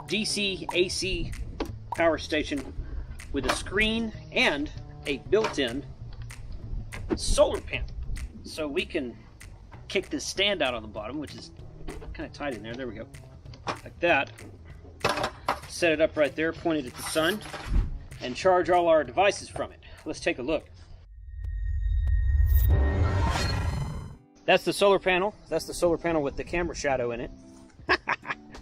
DC AC power station with a screen and a built-in solar panel. So we can kick this stand out on the bottom, which is kind of tight in there. There we go. Like that. Set it up right there, point it at the sun, and charge all our devices from it. Let's take a look. That's the solar panel. That's the solar panel with the camera shadow in it.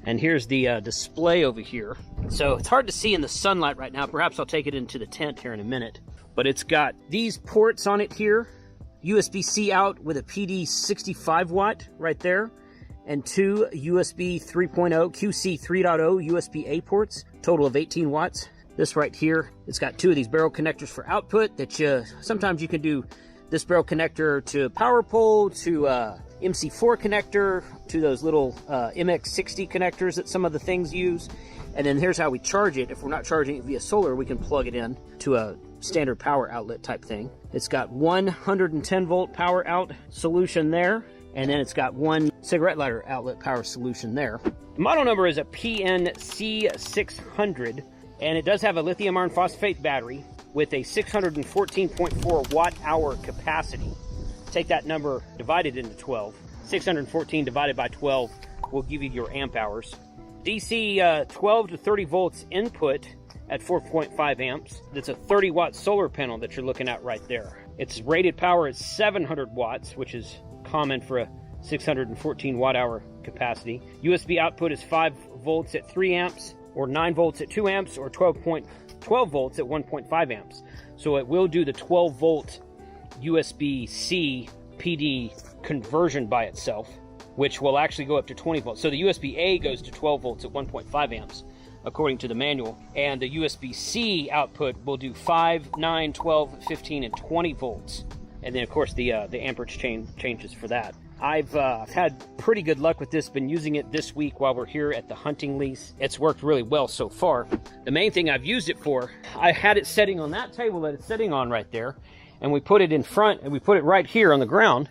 And here's the display over here. So it's hard to see in the sunlight right now. Perhaps I'll take it into the tent here in a minute. But it's got these ports on it here. USB-C out with a PD 65 watt right there. And two USB 3.0, QC 3.0 USB-A ports. Total of 18 watts. This right here, it's got two of these barrel connectors for output that sometimes you can do this barrel connector to power pole, to MC4 connector, to those little MX60 connectors that some of the things use. And then here's how we charge it. If we're not charging it via solar, we can plug it in to a standard power outlet type thing. It's got 110 volt power out solution there. And then it's got one cigarette lighter outlet power solution there. The model number is a PNC600, and it does have a lithium iron phosphate battery with a 614.4 watt hour capacity. Take that number divided into 12. 614 divided by 12 will give you your amp hours. DC 12 to 30 volts input at 4.5 amps. That's a 30 watt solar panel that you're looking at right there. Its rated power is 700 watts, which is common for a 614 watt hour capacity. USB output is 5 volts at 3 amps, or 9 volts at 2 amps, or 12 volts at 1.5 amps. So it will do the 12 volt USB-C PD conversion by itself, which will actually go up to 20 volts. So the USB-A goes to 12 volts at 1.5 amps, according to the manual. And the USB-C output will do 5, 9, 12, 15, and 20 volts. And then, of course, the amperage changes for that. I've had pretty good luck with this. Been using it this week while we're here at the hunting lease. It's worked really well so far. The main thing I've used it for, I had it sitting on that table that it's sitting on right there, and we put it in front, and we put it right here on the ground,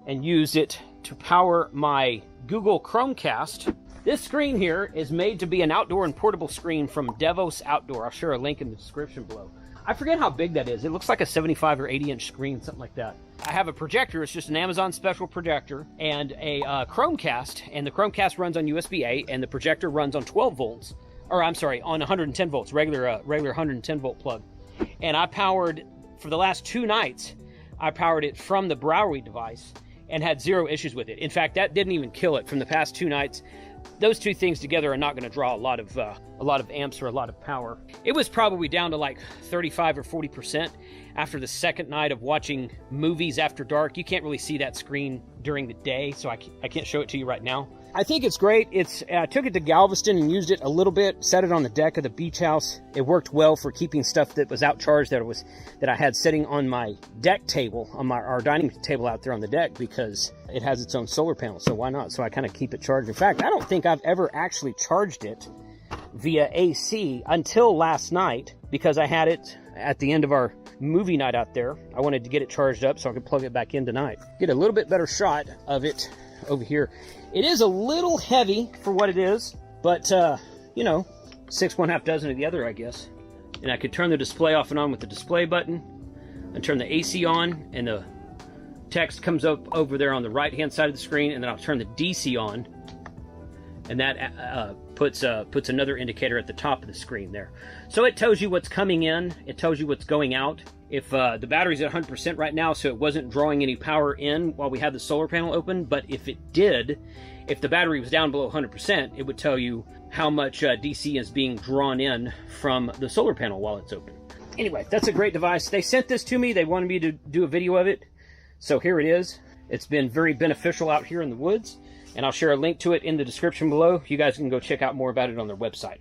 and used it to power my Google Chromecast. This screen here is made to be an outdoor and portable screen from Devos Outdoor. I'll share a link in the description below. I forget how big that is. It looks like a 75 or 80 inch screen, something like that. I have a projector. It's just an Amazon special projector and a Chromecast, and the Chromecast runs on USB-A, and the projector runs on 12 volts, or I'm sorry, on 110 volts, regular 110 volt plug. And I powered, for the last 2 nights, I powered it from the Browery device and had 0 issues with it. In fact, that didn't even kill it from the past 2 nights. Those two things together are not going to draw a lot of amps or a lot of power. It was probably down to like 35 or 40% after the second night of watching movies after dark. You can't really see that screen during the day, so I can't show it to you right now. I think it's great. I took it to Galveston and used it a little bit, set it on the deck of the beach house. It worked well for keeping stuff that was outcharged that I had sitting on my deck table, on our dining table out there on the deck, because it has its own solar panel, so why not? So I kind of keep it charged. In fact, I don't think I've ever actually charged it via AC until last night, because I had it at the end of our movie night out there. I wanted to get it charged up so I could plug it back in tonight. Get a little bit better shot of it over here. It is a little heavy for what it is, but, you know, 6 1/2 dozen of the other, I guess. And I could turn the display off and on with the display button, and turn the AC on, and the text comes up over there on the right-hand side of the screen, and then I'll turn the DC on, and that puts another indicator at the top of the screen there. So it tells you what's coming in, it tells you what's going out. If the battery's at 100% right now, so it wasn't drawing any power in while we had the solar panel open, but if it did, if the battery was down below 100%, it would tell you how much DC is being drawn in from the solar panel while it's open. Anyway, that's a great device. They sent this to me. They wanted me to do a video of it. So here it is. It's been very beneficial out here in the woods, and I'll share a link to it in the description below. You guys can go check out more about it on their website.